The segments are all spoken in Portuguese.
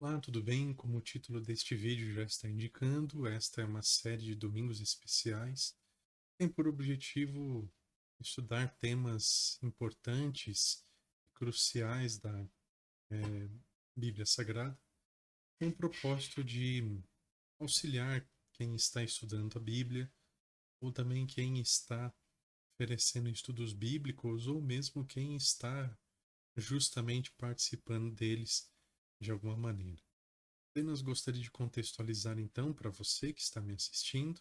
Olá, tudo bem? Como o título deste vídeo já está indicando, esta é uma série de domingos especiais. Tem por objetivo estudar temas importantes, cruciais da Bíblia Sagrada, com o propósito de auxiliar quem está estudando a Bíblia, ou também quem está oferecendo estudos bíblicos, ou mesmo quem está justamente participando deles de alguma maneira. Apenas gostaria de contextualizar então para você que está me assistindo,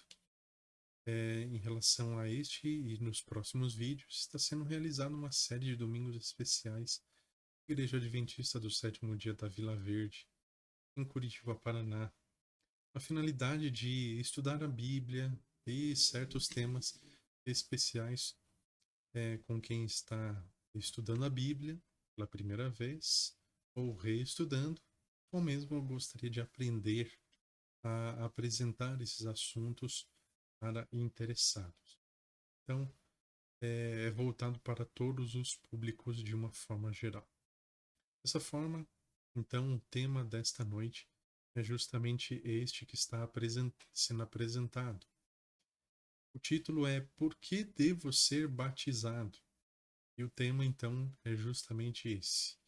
em relação a este e nos próximos vídeos, está sendo realizada uma série de domingos especiais na Igreja Adventista do Sétimo Dia da Vila Verde, em Curitiba, Paraná. A finalidade de estudar a Bíblia e certos temas especiais com quem está estudando a Bíblia pela primeira vez, ou reestudando, ou mesmo eu gostaria de aprender a apresentar esses assuntos para interessados. Então, é voltado para todos os públicos de uma forma geral. Dessa forma, então, o tema desta noite é justamente este que está sendo apresentado. O título é Por que devo ser batizado? E o tema, então, é justamente esse,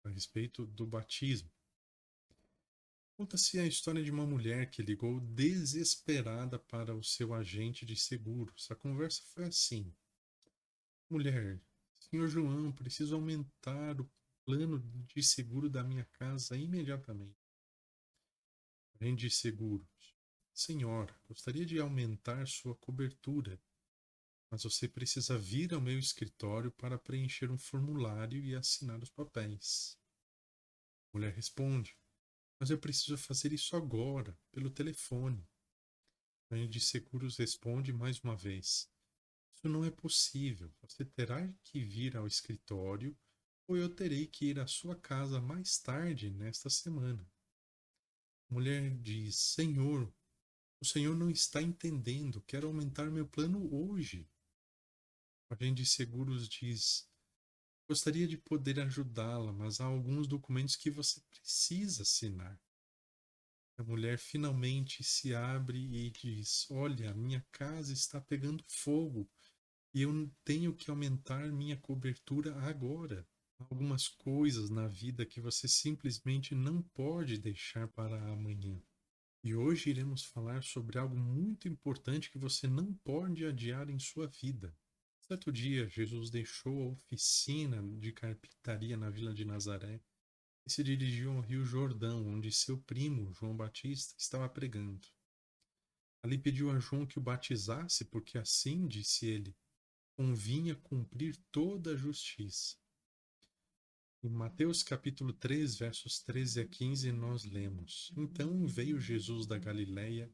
a respeito do batismo. Conta-se a história de uma mulher que ligou desesperada para o seu agente de seguros. A conversa foi assim: Mulher, senhor João, preciso aumentar o plano de seguro da minha casa imediatamente. Agente de seguros: Senhora, gostaria de aumentar sua cobertura, mas você precisa vir ao meu escritório para preencher um formulário e assinar os papéis. A mulher responde: Mas eu preciso fazer isso agora, pelo telefone. O agente de seguros responde mais uma vez: Isso não é possível. Você terá que vir ao escritório ou eu terei que ir à sua casa mais tarde nesta semana. A mulher diz: Senhor, o senhor não está entendendo. Quero aumentar meu plano hoje. O agente de seguros diz: Gostaria de poder ajudá-la, mas há alguns documentos que você precisa assinar. A mulher finalmente se abre e diz: Olha, minha casa está pegando fogo e eu tenho que aumentar minha cobertura agora. Há algumas coisas na vida que você simplesmente não pode deixar para amanhã. E hoje iremos falar sobre algo muito importante que você não pode adiar em sua vida. Certo dia, Jesus deixou a oficina de carpintaria na vila de Nazaré e se dirigiu ao Rio Jordão, onde seu primo, João Batista, estava pregando. Ali pediu a João que o batizasse, porque assim, disse ele, convinha cumprir toda a justiça. Em Mateus capítulo 3, versos 13 a 15, nós lemos: Então veio Jesus da Galiléia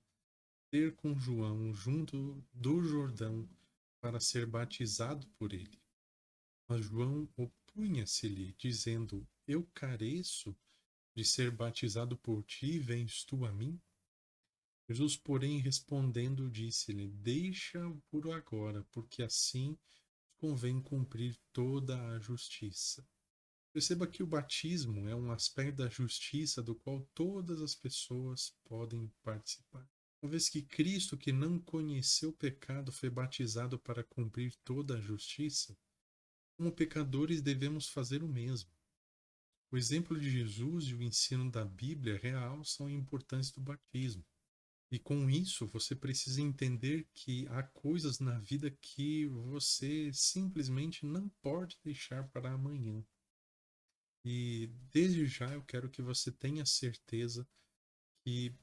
ter com João junto do Jordão para ser batizado por ele. Mas João opunha-se-lhe, dizendo: Eu careço de ser batizado por ti, vens tu a mim? Jesus, porém, respondendo, disse-lhe: Deixa por agora, porque assim convém cumprir toda a justiça. Perceba que o batismo é um aspecto da justiça do qual todas as pessoas podem participar. Uma vez que Cristo, que não conheceu o pecado, foi batizado para cumprir toda a justiça, como pecadores devemos fazer o mesmo. O exemplo de Jesus e o ensino da Bíblia real são a importância do batismo. E com isso, você precisa entender que há coisas na vida que você simplesmente não pode deixar para amanhã. E desde já eu quero que você tenha certeza que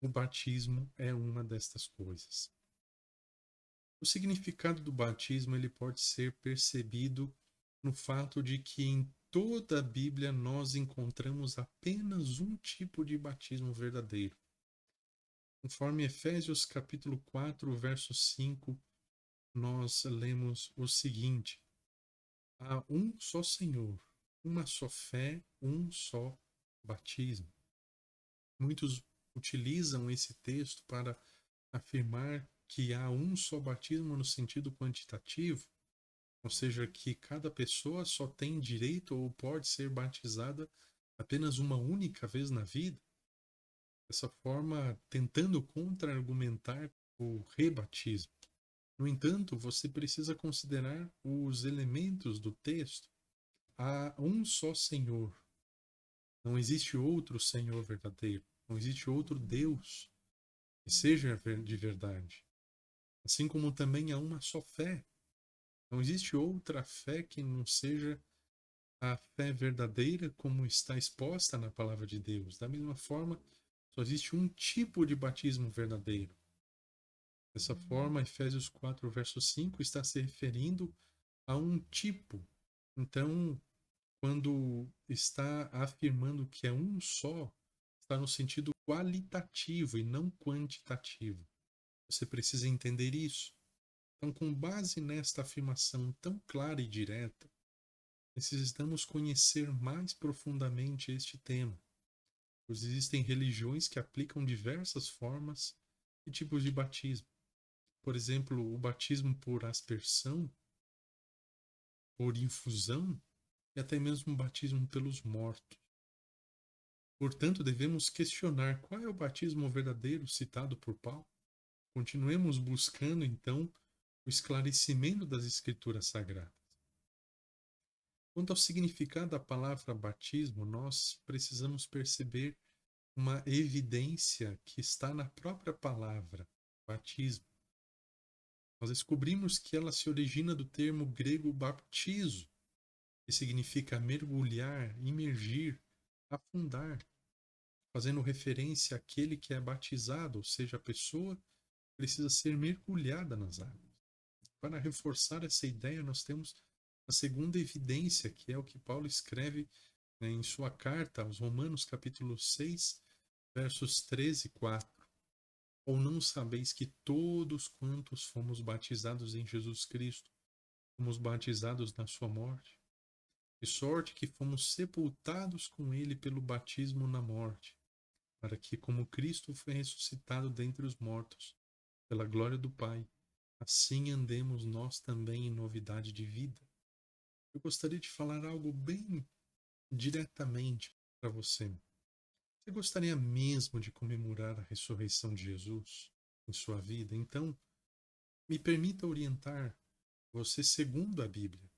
o batismo é uma destas coisas. O significado do batismo ele pode ser percebido no fato de que em toda a Bíblia nós encontramos apenas um tipo de batismo verdadeiro. Conforme Efésios capítulo 4, verso 5, nós lemos o seguinte: Há um só Senhor, uma só fé, um só batismo. Muitos utilizam esse texto para afirmar que há um só batismo no sentido quantitativo, ou seja, que cada pessoa só tem direito ou pode ser batizada apenas uma única vez na vida, dessa forma tentando contra-argumentar o rebatismo. No entanto, você precisa considerar os elementos do texto. Há um só Senhor. Não existe outro Senhor verdadeiro. Não existe outro Deus que seja de verdade. Assim como também há uma só fé. Não existe outra fé que não seja a fé verdadeira como está exposta na palavra de Deus. Da mesma forma, só existe um tipo de batismo verdadeiro. Dessa forma, Efésios 4, verso 5 está se referindo a um tipo. Então, quando está afirmando que é um só, está no sentido qualitativo e não quantitativo. Você precisa entender isso. Então, com base nesta afirmação tão clara e direta, necessitamos conhecer mais profundamente este tema, pois existem religiões que aplicam diversas formas e tipos de batismo. Por exemplo, o batismo por aspersão, por infusão e até mesmo o batismo pelos mortos. Portanto, devemos questionar qual é o batismo verdadeiro citado por Paulo. Continuemos buscando, então, o esclarecimento das Escrituras Sagradas. Quanto ao significado da palavra batismo, nós precisamos perceber uma evidência que está na própria palavra batismo. Nós descobrimos que ela se origina do termo grego baptizo, que significa mergulhar, imergir, afundar, fazendo referência àquele que é batizado, ou seja, a pessoa precisa ser mergulhada nas águas. Para reforçar essa ideia, nós temos a segunda evidência, que é o que Paulo escreve, né, em sua carta aos Romanos, capítulo 6, versos 13 e 4. Ou não sabeis que todos quantos fomos batizados em Jesus Cristo, fomos batizados na sua morte? De sorte que fomos sepultados com ele pelo batismo na morte, para que, como Cristo foi ressuscitado dentre os mortos, pela glória do Pai, assim andemos nós também em novidade de vida. Eu gostaria de falar algo bem diretamente para você. Você gostaria mesmo de comemorar a ressurreição de Jesus em sua vida? Então, me permita orientar você segundo a Bíblia.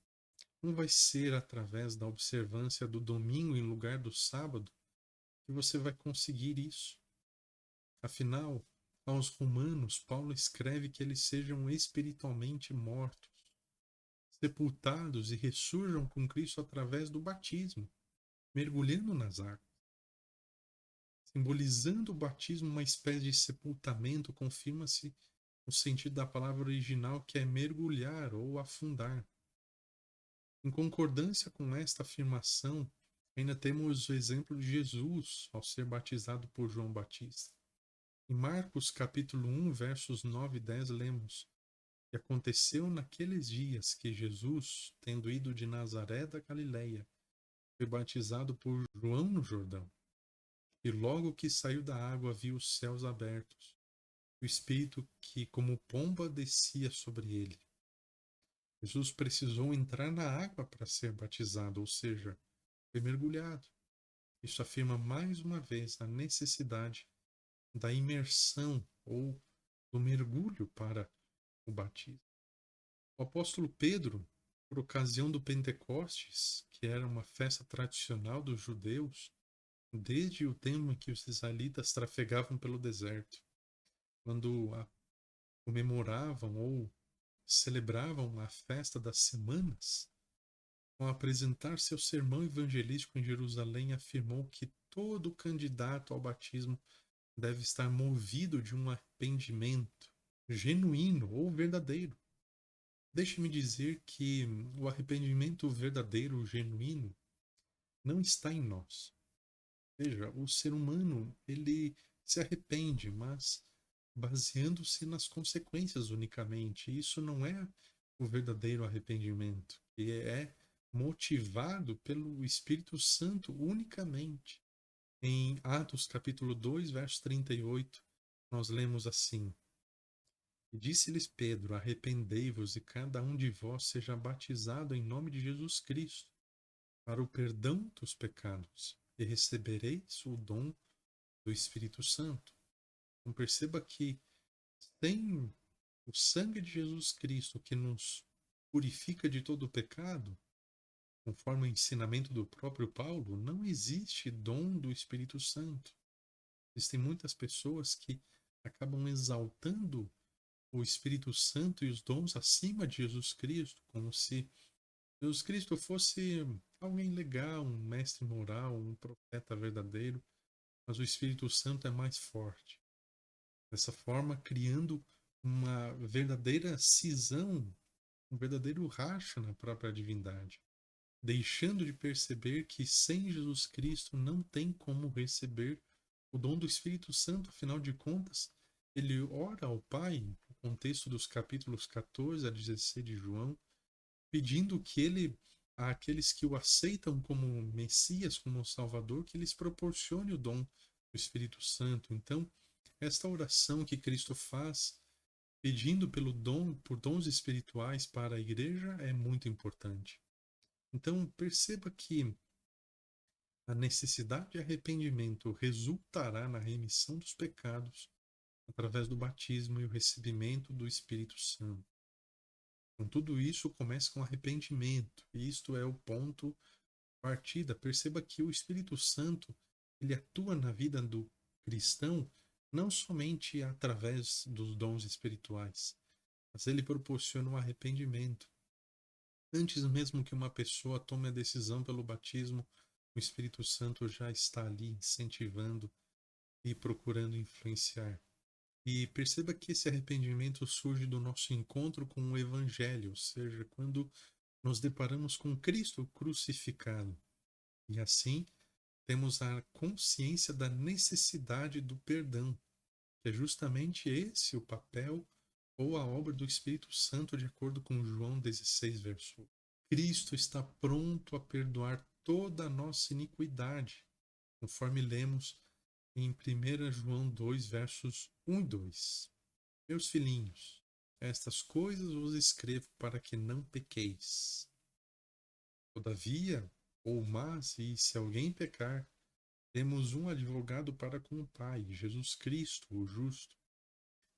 Não vai ser através da observância do domingo em lugar do sábado que você vai conseguir isso. Afinal, aos romanos, Paulo escreve que eles sejam espiritualmente mortos, sepultados e ressurjam com Cristo através do batismo, mergulhando nas águas. Simbolizando o batismo uma espécie de sepultamento, confirma-se o sentido da palavra original, que é mergulhar ou afundar. Em concordância com esta afirmação, ainda temos o exemplo de Jesus ao ser batizado por João Batista. Em Marcos capítulo 1, versos 9 e 10, lemos: E aconteceu naqueles dias que Jesus, tendo ido de Nazaré da Galileia, foi batizado por João no Jordão. E logo que saiu da água, viu os céus abertos, o Espírito que, como pomba, descia sobre ele. Jesus precisou entrar na água para ser batizado, ou seja, foi mergulhado. Isso afirma mais uma vez a necessidade da imersão ou do mergulho para o batismo. O apóstolo Pedro, por ocasião do Pentecostes, que era uma festa tradicional dos judeus, desde o tempo em que os israelitas trafegavam pelo deserto, quando comemoravam ou celebravam a festa das semanas, ao apresentar seu sermão evangelístico em Jerusalém, afirmou que todo candidato ao batismo deve estar movido de um arrependimento genuíno ou verdadeiro. Deixe-me dizer que o arrependimento verdadeiro, genuíno, não está em nós. Veja, o ser humano, ele se arrepende, mas baseando-se nas consequências unicamente. Isso não é o verdadeiro arrependimento, que é motivado pelo Espírito Santo unicamente. Em Atos capítulo 2, verso 38, nós lemos assim: E disse-lhes Pedro: Arrependei-vos e cada um de vós seja batizado em nome de Jesus Cristo, para o perdão dos pecados, e recebereis o dom do Espírito Santo. Então perceba que sem o sangue de Jesus Cristo que nos purifica de todo o pecado, conforme o ensinamento do próprio Paulo, não existe dom do Espírito Santo. Existem muitas pessoas que acabam exaltando o Espírito Santo e os dons acima de Jesus Cristo, como se Jesus Cristo fosse alguém legal, um mestre moral, um profeta verdadeiro, mas o Espírito Santo é mais forte. Dessa forma, criando uma verdadeira cisão, um verdadeiro racha na própria divindade, deixando de perceber que sem Jesus Cristo não tem como receber o dom do Espírito Santo, afinal de contas, ele ora ao Pai, no contexto dos capítulos 14 a 16 de João, pedindo que ele, àqueles que o aceitam como Messias, como Salvador, que lhes proporcione o dom do Espírito Santo. Então, esta oração que Cristo faz, pedindo pelo dom, por dons espirituais para a igreja, é muito importante. Então, perceba que a necessidade de arrependimento resultará na remissão dos pecados através do batismo e o recebimento do Espírito Santo. Então, tudo isso começa com arrependimento, e isto é o ponto de partida. Perceba que o Espírito Santo ele atua na vida do cristão não somente através dos dons espirituais, mas ele proporciona um arrependimento. Antes mesmo que uma pessoa tome a decisão pelo batismo, o Espírito Santo já está ali incentivando e procurando influenciar. E perceba que esse arrependimento surge do nosso encontro com o Evangelho, ou seja, quando nos deparamos com Cristo crucificado. E assim temos a consciência da necessidade do perdão, que é justamente esse o papel ou a obra do Espírito Santo, de acordo com João 16, verso 1. Cristo está pronto a perdoar toda a nossa iniquidade, conforme lemos em 1 João 2, versos 1 e 2. Meus filhinhos, estas coisas vos escrevo para que não pequeis. Todavia, e se alguém pecar, temos um advogado para com o Pai, Jesus Cristo, o justo.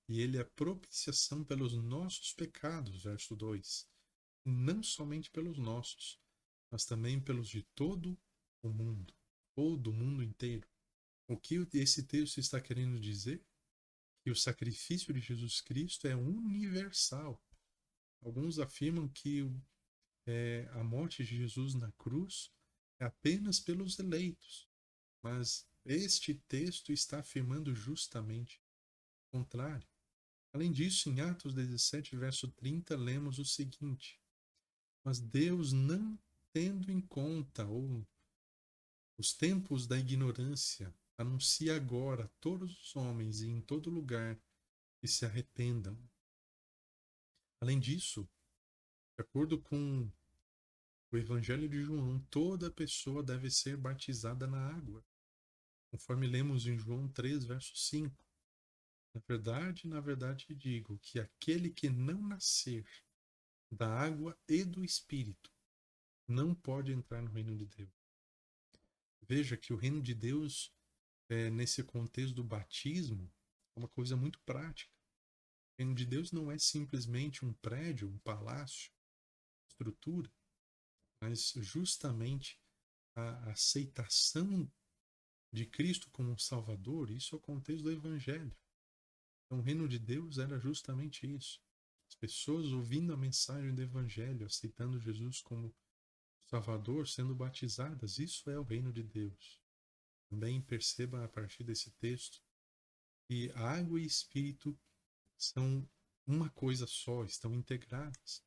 E ele é propiciação pelos nossos pecados, verso 2. Não somente pelos nossos, mas também pelos de todo o mundo, ou do mundo inteiro. O que esse texto está querendo dizer? Que o sacrifício de Jesus Cristo é universal. Alguns afirmam que a morte de Jesus na cruz é apenas pelos eleitos, mas este texto está afirmando justamente o contrário. Além disso, em Atos 17, verso 30, lemos o seguinte: mas Deus, não tendo em conta os tempos da ignorância, anuncia agora a todos os homens e em todo lugar que se arrependam. Além disso, de acordo com o Evangelho de João, toda pessoa deve ser batizada na água, conforme lemos em João 3, verso 5. Na verdade digo que aquele que não nascer da água e do Espírito não pode entrar no reino de Deus. Veja que o reino de Deus, nesse contexto do batismo, é uma coisa muito prática. O reino de Deus não é simplesmente um prédio, um palácio, estrutura, mas justamente a aceitação de Cristo como um Salvador. Isso é o contexto do Evangelho. Então, o reino de Deus era justamente isso. As pessoas ouvindo a mensagem do Evangelho, aceitando Jesus como Salvador, sendo batizadas. Isso é o reino de Deus. Também perceba a partir desse texto que água e Espírito são uma coisa só, estão integradas.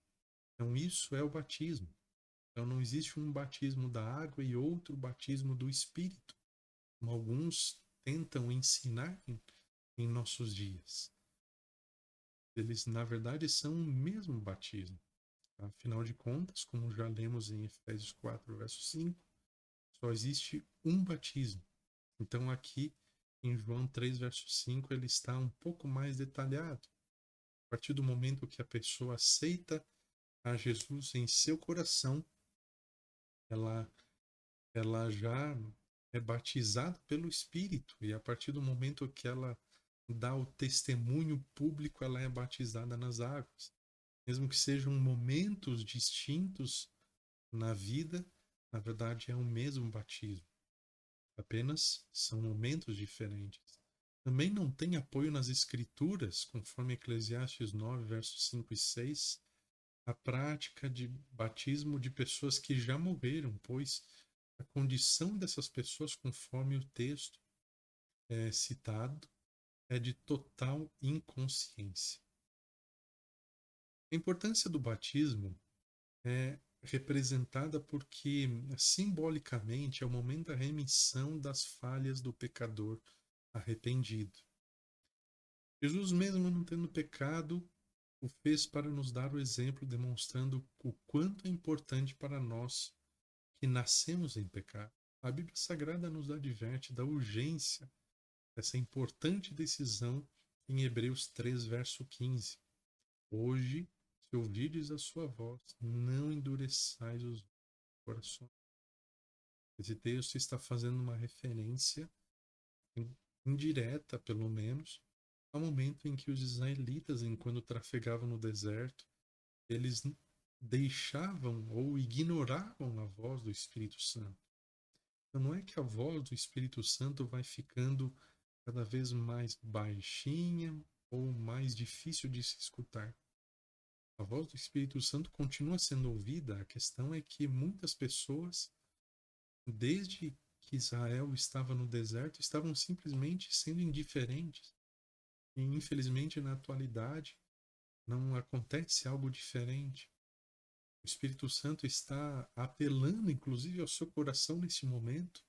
Então, isso é o batismo. Então, não existe um batismo da água e outro batismo do Espírito, como alguns tentam ensinar em nossos dias. Eles, na verdade, são o mesmo batismo. Afinal de contas, como já lemos em Efésios 4, verso 5, só existe um batismo. Então, aqui em João 3, verso 5, ele está um pouco mais detalhado. A partir do momento que a pessoa aceita a Jesus em seu coração, ela já é batizada pelo Espírito, e a partir do momento que ela dá o testemunho público, ela é batizada nas águas. Mesmo que sejam momentos distintos na vida, na verdade é o mesmo batismo. Apenas são momentos diferentes. Também não tem apoio nas Escrituras, conforme Eclesiastes 9, versos 5 e 6, a prática de batismo de pessoas que já morreram, pois a condição dessas pessoas, conforme o texto citado, é de total inconsciência. A importância do batismo é representada porque, simbolicamente, é o momento da remissão das falhas do pecador arrependido. Jesus, mesmo não tendo pecado, o fez para nos dar o exemplo, demonstrando o quanto é importante para nós que nascemos em pecado. A Bíblia Sagrada nos adverte da urgência dessa importante decisão em Hebreus 3, verso 15. Hoje, se ouvirdes a sua voz, não endureçais os corações. Esse texto está fazendo uma referência indireta, pelo menos, ao momento em que os israelitas, enquanto trafegavam no deserto, eles deixavam ou ignoravam a voz do Espírito Santo. Então não é que a voz do Espírito Santo vai ficando cada vez mais baixinha ou mais difícil de se escutar. A voz do Espírito Santo continua sendo ouvida. A questão é que muitas pessoas, desde que Israel estava no deserto, estavam simplesmente sendo indiferentes. E infelizmente na atualidade não acontece algo diferente. O Espírito Santo está apelando, inclusive, ao seu coração nesse momento,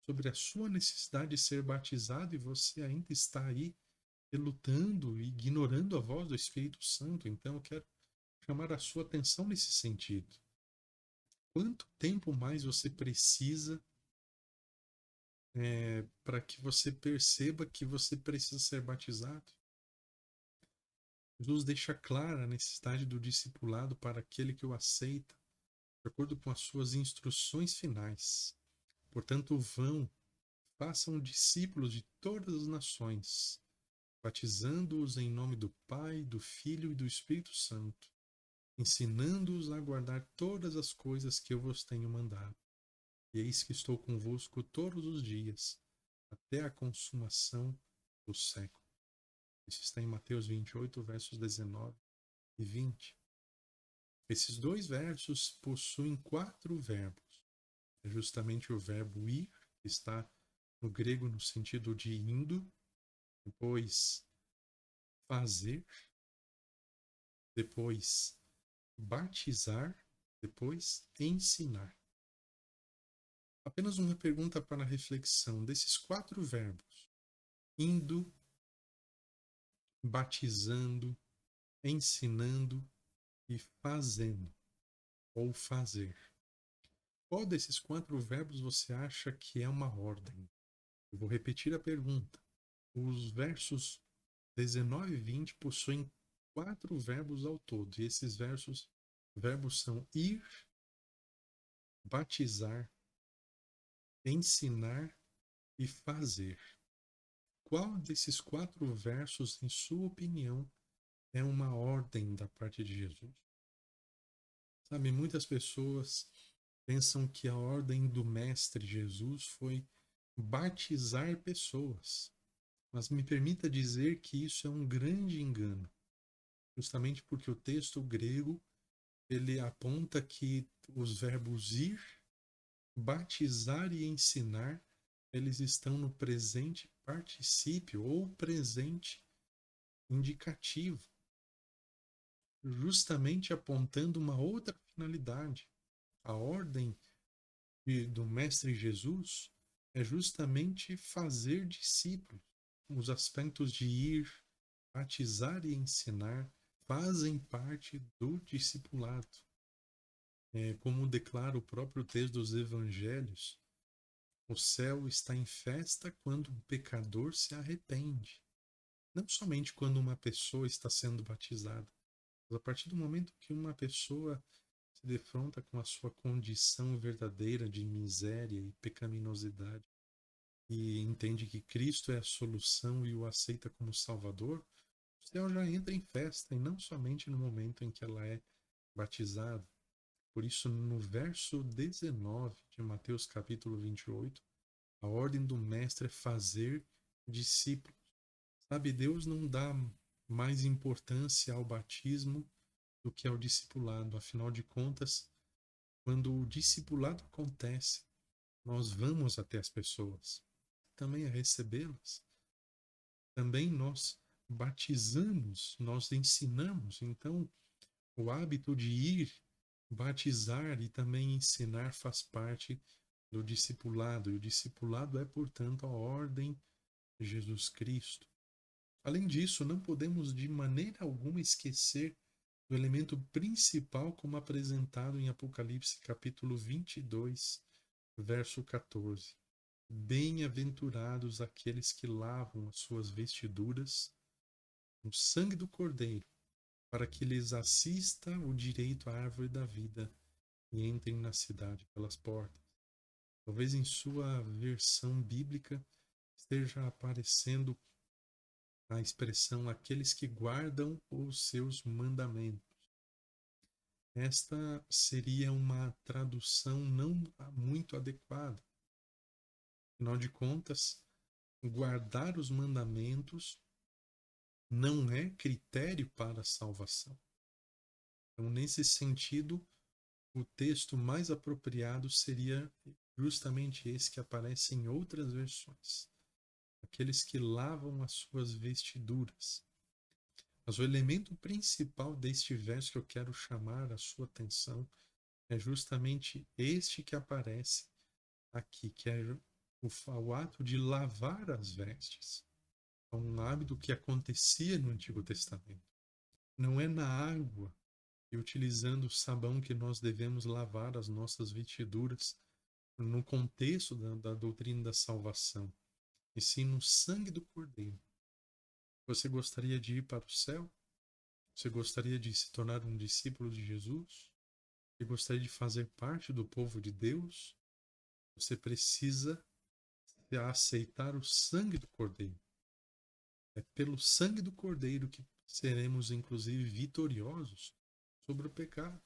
sobre a sua necessidade de ser batizado, e você ainda está aí relutando e ignorando a voz do Espírito Santo. Então eu quero chamar a sua atenção nesse sentido. Quanto tempo mais você precisa para que você perceba que você precisa ser batizado? Jesus deixa clara a necessidade do discipulado para aquele que o aceita, de acordo com as suas instruções finais. Portanto, vão, façam discípulos de todas as nações, batizando-os em nome do Pai, do Filho e do Espírito Santo, ensinando-os a guardar todas as coisas que eu vos tenho mandado. E eis que estou convosco todos os dias, até a consumação do século. Isso está em Mateus 28, versos 19 e 20. Esses dois versos possuem 4 verbos. É justamente o verbo ir, que está no grego no sentido de indo, depois fazer, depois batizar, depois ensinar. Apenas uma pergunta para reflexão. Desses 4 verbos, indo, batizando, ensinando e fazendo, ou fazer, qual desses 4 verbos você acha que é uma ordem? Eu vou repetir a pergunta. Os versos 19 e 20 possuem 4 verbos ao todo, e esses verbos são ir, batizar, ensinar e fazer. Qual desses 4 versos, em sua opinião, é uma ordem da parte de Jesus? Sabe, muitas pessoas pensam que a ordem do Mestre Jesus foi batizar pessoas. Mas me permita dizer que isso é um grande engano. Justamente porque o texto grego, ele aponta que os verbos ir, batizar e ensinar, eles estão no presente particípio ou presente indicativo, justamente apontando uma outra finalidade. A ordem do Mestre Jesus é justamente fazer discípulos. Os aspectos de ir, batizar e ensinar fazem parte do discipulado. Como declara o próprio texto dos Evangelhos, o céu está em festa quando um pecador se arrepende. Não somente quando uma pessoa está sendo batizada, mas a partir do momento que uma pessoa se defronta com a sua condição verdadeira de miséria e pecaminosidade. e entende que Cristo é a solução e o aceita como Salvador, o céu já entra em festa, e não somente no momento em que ela é batizada. Por isso, no verso 19 de Mateus capítulo 28, a ordem do mestre é fazer discípulos. Sabe, Deus não dá mais importância ao batismo do que ao discipulado. Afinal de contas, quando o discipulado acontece, nós vamos até as pessoas, também a recebê-las. Também nós batizamos, nós ensinamos. Então, o hábito de ir, batizar e também ensinar faz parte do discipulado. E o discipulado é, portanto, a ordem de Jesus Cristo. Além disso, não podemos de maneira alguma esquecer do elemento principal como apresentado em Apocalipse capítulo 22, verso 14. Bem-aventurados aqueles que lavam as suas vestiduras no sangue do Cordeiro, para que lhes assista o direito à árvore da vida e entrem na cidade pelas portas. Talvez em sua versão bíblica esteja aparecendo a expressão aqueles que guardam os seus mandamentos. Esta seria uma tradução não muito adequada. Afinal de contas, guardar os mandamentos não é critério para a salvação. Então, nesse sentido, o texto mais apropriado seria justamente esse que aparece em outras versões. Aqueles que lavam as suas vestiduras. Mas o elemento principal deste verso que eu quero chamar a sua atenção é justamente este que aparece aqui, que é o ato de lavar as vestes. É um hábito que acontecia no Antigo Testamento. Não é na água e utilizando o sabão que nós devemos lavar as nossas vestiduras no contexto da doutrina da salvação, e sim no sangue do Cordeiro. Você gostaria de ir para o céu? Você gostaria de se tornar um discípulo de Jesus? Você gostaria de fazer parte do povo de Deus? Você precisa aceitar o sangue do Cordeiro. É pelo sangue do Cordeiro que seremos, inclusive, vitoriosos sobre o pecado.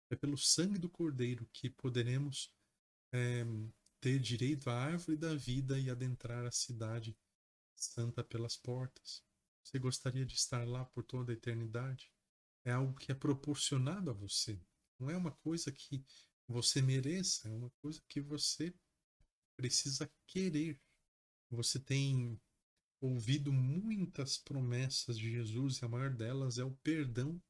É pelo sangue do Cordeiro que poderemos ter direito à árvore da vida e adentrar a cidade santa pelas portas. Você gostaria de estar lá por toda a eternidade? É algo que é proporcionado a você. Não é uma coisa que você mereça, é uma coisa que você precisa querer. Você tem ouvido muitas promessas de Jesus e a maior delas é o perdão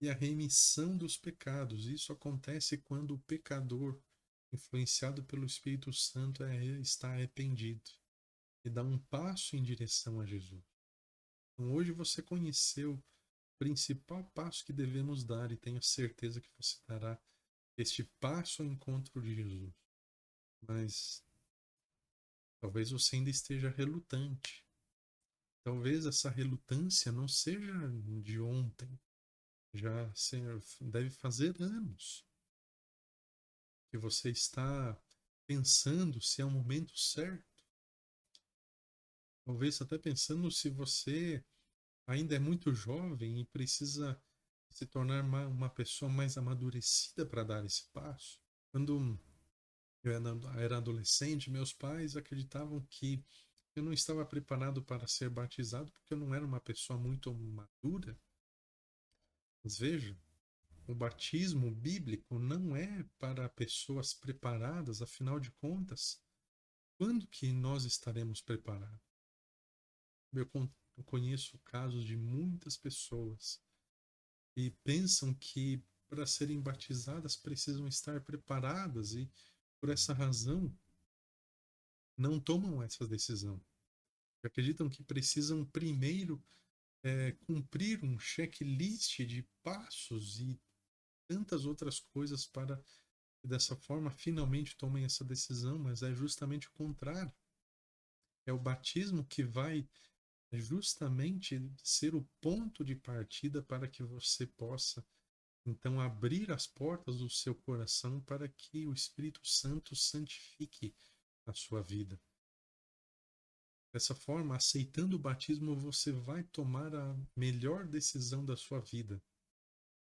e a remissão dos pecados. Isso acontece quando o pecador, influenciado pelo Espírito Santo, está arrependido e dá um passo em direção a Jesus. Então, hoje você conheceu o principal passo que devemos dar e tenho certeza que você dará este passo ao encontro de Jesus. Mas talvez você ainda esteja relutante. Talvez essa relutância não seja de ontem, já deve fazer anos que você está pensando se é o momento certo. Talvez até pensando se você ainda é muito jovem e precisa se tornar uma pessoa mais amadurecida para dar esse passo. Quando eu era adolescente, meus pais acreditavam que eu não estava preparado para ser batizado porque eu não era uma pessoa muito madura. Mas veja, o batismo bíblico não é para pessoas preparadas, afinal de contas, quando que nós estaremos preparados? Eu conheço casos de muitas pessoas que pensam que para serem batizadas precisam estar preparadas e, por essa razão, não tomam essa decisão. Acreditam que precisam primeiro cumprir um checklist de passos e tantas outras coisas para que dessa forma finalmente tomem essa decisão, mas é justamente o contrário. É o batismo que vai justamente ser o ponto de partida para que você possa então abrir as portas do seu coração para que o Espírito Santo santifique a sua vida. Dessa forma, aceitando o batismo, você vai tomar a melhor decisão da sua vida,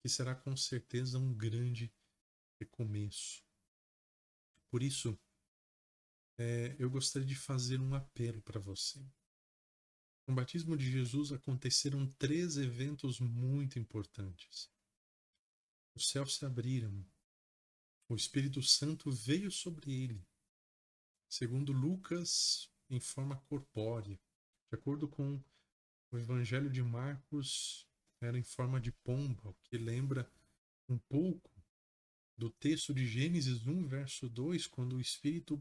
que será com certeza um grande recomeço. Por isso, eu gostaria de fazer um apelo para você. No batismo de Jesus aconteceram 3 eventos muito importantes. Os céus se abriram, o Espírito Santo veio sobre ele, segundo Lucas, em forma corpórea. De acordo com o Evangelho de Marcos, era em forma de pomba, o que lembra um pouco do texto de Gênesis 1, verso 2, quando o Espírito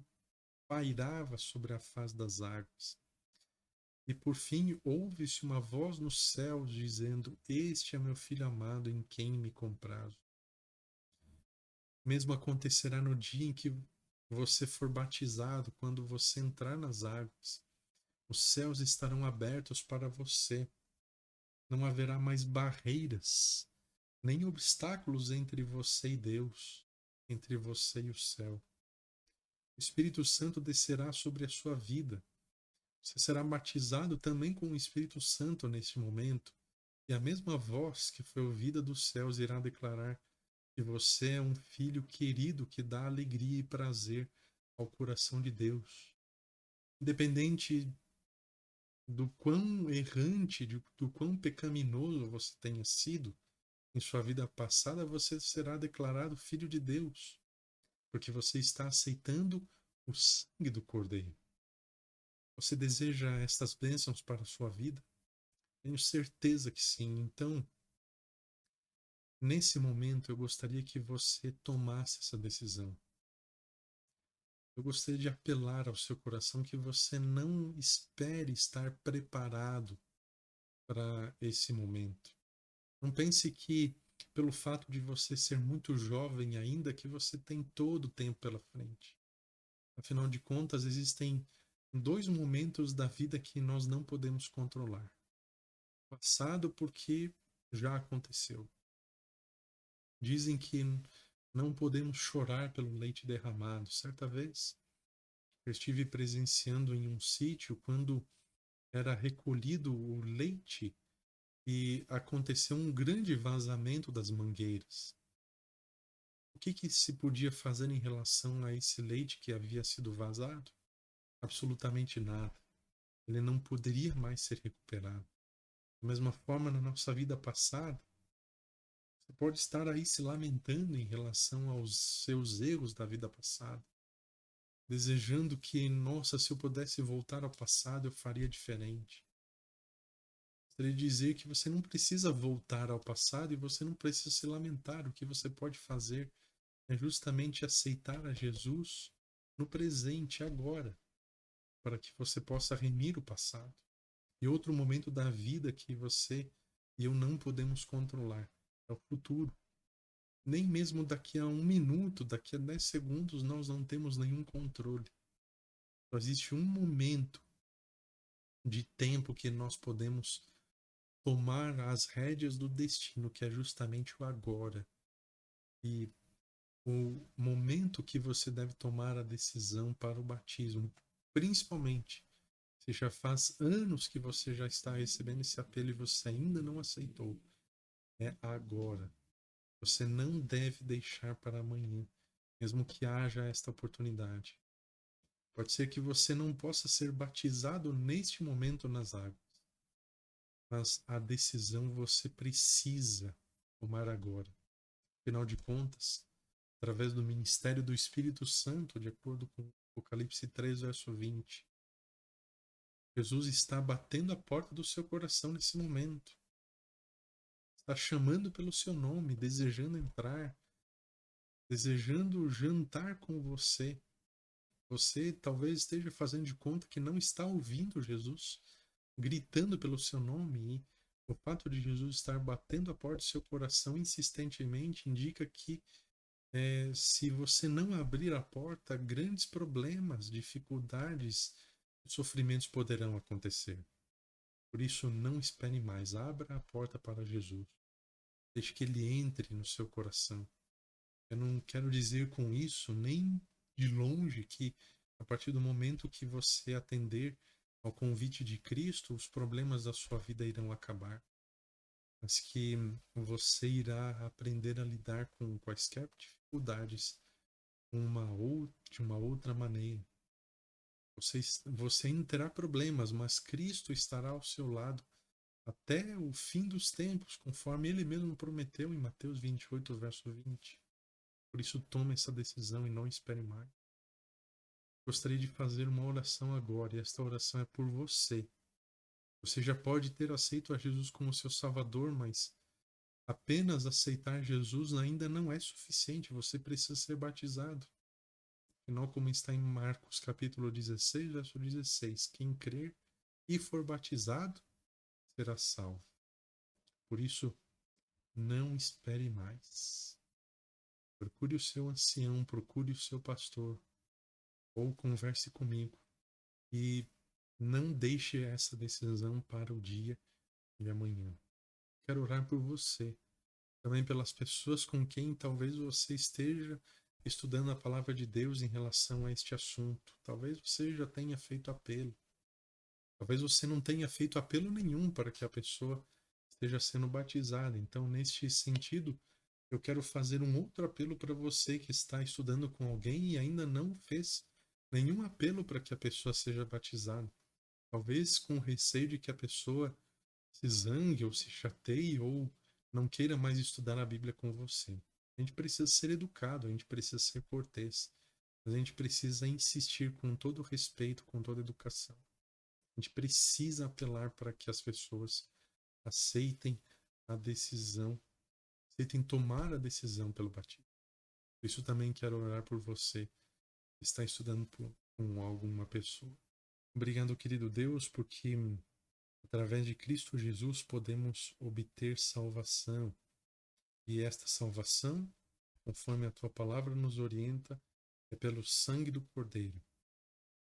pairava sobre a face das águas. E por fim, ouve-se uma voz nos céus dizendo: Este é meu filho amado, em quem me comprazo. Mesmo acontecerá no dia em que você for batizado, quando você entrar nas águas. Os céus estarão abertos para você. Não haverá mais barreiras, nem obstáculos entre você e Deus, entre você e o céu. O Espírito Santo descerá sobre a sua vida. Você será batizado também com o Espírito Santo neste momento. E a mesma voz que foi ouvida dos céus irá declarar que você é um filho querido que dá alegria e prazer ao coração de Deus. Independente do quão errante, do quão pecaminoso você tenha sido em sua vida passada, você será declarado filho de Deus, porque você está aceitando o sangue do Cordeiro. Você deseja estas bênçãos para a sua vida? Tenho certeza que sim. Então, nesse momento, eu gostaria que você tomasse essa decisão. Eu gostaria de apelar ao seu coração que você não espere estar preparado para esse momento. Não pense que, pelo fato de você ser muito jovem ainda, que você tem todo o tempo pela frente. Afinal de contas, existem 2 momentos da vida que nós não podemos controlar. O passado, porque já aconteceu. Dizem que não podemos chorar pelo leite derramado. Certa vez, eu estive presenciando em um sítio quando era recolhido o leite e aconteceu um grande vazamento das mangueiras. O que se podia fazer em relação a esse leite que havia sido vazado? Absolutamente nada. Ele não poderia mais ser recuperado. Da mesma forma, na nossa vida passada, você pode estar aí se lamentando em relação aos seus erros da vida passada, desejando que, nossa, se eu pudesse voltar ao passado, eu faria diferente. Gostaria de dizer que você não precisa voltar ao passado e você não precisa se lamentar. O que você pode fazer é justamente aceitar a Jesus no presente, agora, para que você possa remir o passado. E outro momento da vida que você e eu não podemos controlar é o futuro. Nem mesmo daqui a 1 minuto, daqui a 10 segundos, nós não temos nenhum controle. Só existe um momento de tempo que nós podemos tomar as rédeas do destino, que é justamente o agora. E o momento que você deve tomar a decisão para o batismo, principalmente se já faz anos que você já está recebendo esse apelo e você ainda não aceitou, é agora. Você não deve deixar para amanhã, mesmo que haja esta oportunidade. Pode ser que você não possa ser batizado neste momento nas águas, mas a decisão você precisa tomar agora. Afinal de contas, através do ministério do Espírito Santo, de acordo com Apocalipse 3, verso 20, Jesus está batendo a porta do seu coração nesse momento. Está chamando pelo seu nome, desejando entrar, desejando jantar com você. Você talvez esteja fazendo de conta que não está ouvindo Jesus gritando pelo seu nome, e o fato de Jesus estar batendo a porta do seu coração insistentemente indica que se você não abrir a porta, grandes problemas, dificuldades, sofrimentos poderão acontecer. Por isso, não espere mais. Abra a porta para Jesus. Deixe que Ele entre no seu coração. Eu não quero dizer com isso, nem de longe, que a partir do momento que você atender ao convite de Cristo, os problemas da sua vida irão acabar, mas que você irá aprender a lidar com quaisquer dificuldades de uma outra maneira. Você ainda terá problemas, mas Cristo estará ao seu lado até o fim dos tempos, conforme ele mesmo prometeu em Mateus 28, verso 20. Por isso, tome essa decisão e não espere mais. Gostaria de fazer uma oração agora, e esta oração é por você. Você já pode ter aceito a Jesus como seu Salvador, mas apenas aceitar Jesus ainda não é suficiente. Você precisa ser batizado. Afinal, como está em Marcos capítulo 16, verso 16, quem crer e for batizado será salvo. Por isso, não espere mais. Procure o seu ancião, procure o seu pastor, ou converse comigo. E não deixe essa decisão para o dia de amanhã. Quero orar por você, também pelas pessoas com quem talvez você esteja estudando a palavra de Deus em relação a este assunto. Talvez você já tenha feito apelo. Talvez você não tenha feito apelo nenhum para que a pessoa esteja sendo batizada. Então, neste sentido, eu quero fazer um outro apelo para você que está estudando com alguém e ainda não fez nenhum apelo para que a pessoa seja batizada. Talvez com receio de que a pessoa se zangue ou se chateie ou não queira mais estudar a Bíblia com você. A gente precisa ser educado, a gente precisa ser cortês, mas a gente precisa insistir com todo respeito, com toda educação. A gente precisa apelar para que as pessoas aceitem a decisão, aceitem tomar a decisão pelo batismo. Por isso também quero orar por você que está estudando com alguma pessoa. Obrigado, querido Deus, porque através de Cristo Jesus podemos obter salvação. E esta salvação, conforme a tua palavra nos orienta, é pelo sangue do Cordeiro.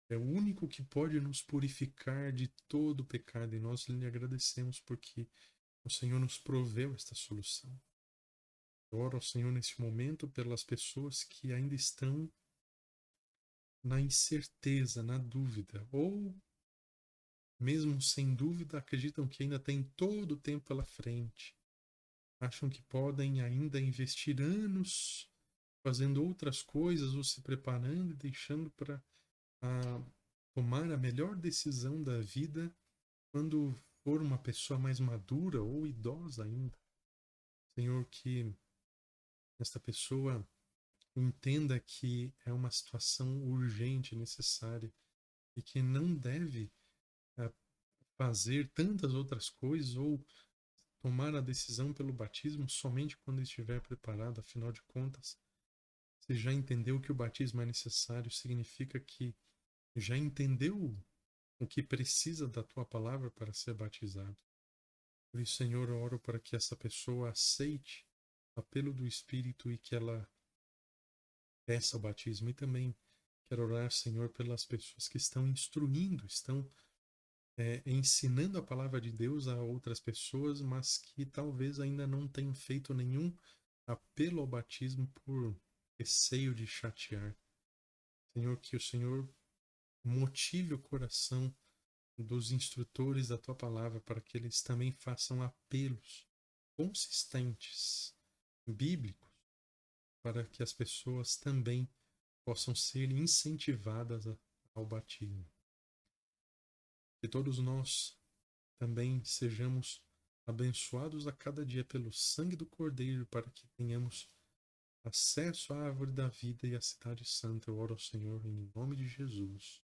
É o único que pode nos purificar de todo o pecado e nós lhe agradecemos porque o Senhor nos proveu esta solução. Eu oro ao Senhor nesse momento pelas pessoas que ainda estão na incerteza, na dúvida, ou mesmo sem dúvida acreditam que ainda tem todo o tempo pela frente. Acham que podem ainda investir anos fazendo outras coisas ou se preparando e deixando para tomar a melhor decisão da vida quando for uma pessoa mais madura ou idosa ainda. Senhor, que esta pessoa entenda que é uma situação urgente, necessária e que não deve fazer tantas outras coisas ou tomar a decisão pelo batismo somente quando estiver preparado. Afinal de contas, você já entendeu que o batismo é necessário, significa que já entendeu o que precisa da tua palavra para ser batizado. Por isso, Senhor, eu oro para que essa pessoa aceite o apelo do Espírito e que ela peça o batismo. E também quero orar, Senhor, pelas pessoas que estão instruindo, estão ensinando a palavra de Deus a outras pessoas, mas que talvez ainda não tenham feito nenhum apelo ao batismo por receio de chatear. Senhor, que o Senhor motive o coração dos instrutores da tua palavra para que eles também façam apelos consistentes, bíblicos, para que as pessoas também possam ser incentivadas ao batismo. Que todos nós também sejamos abençoados a cada dia pelo sangue do Cordeiro, para que tenhamos acesso à árvore da vida e à cidade santa. Eu oro ao Senhor em nome de Jesus.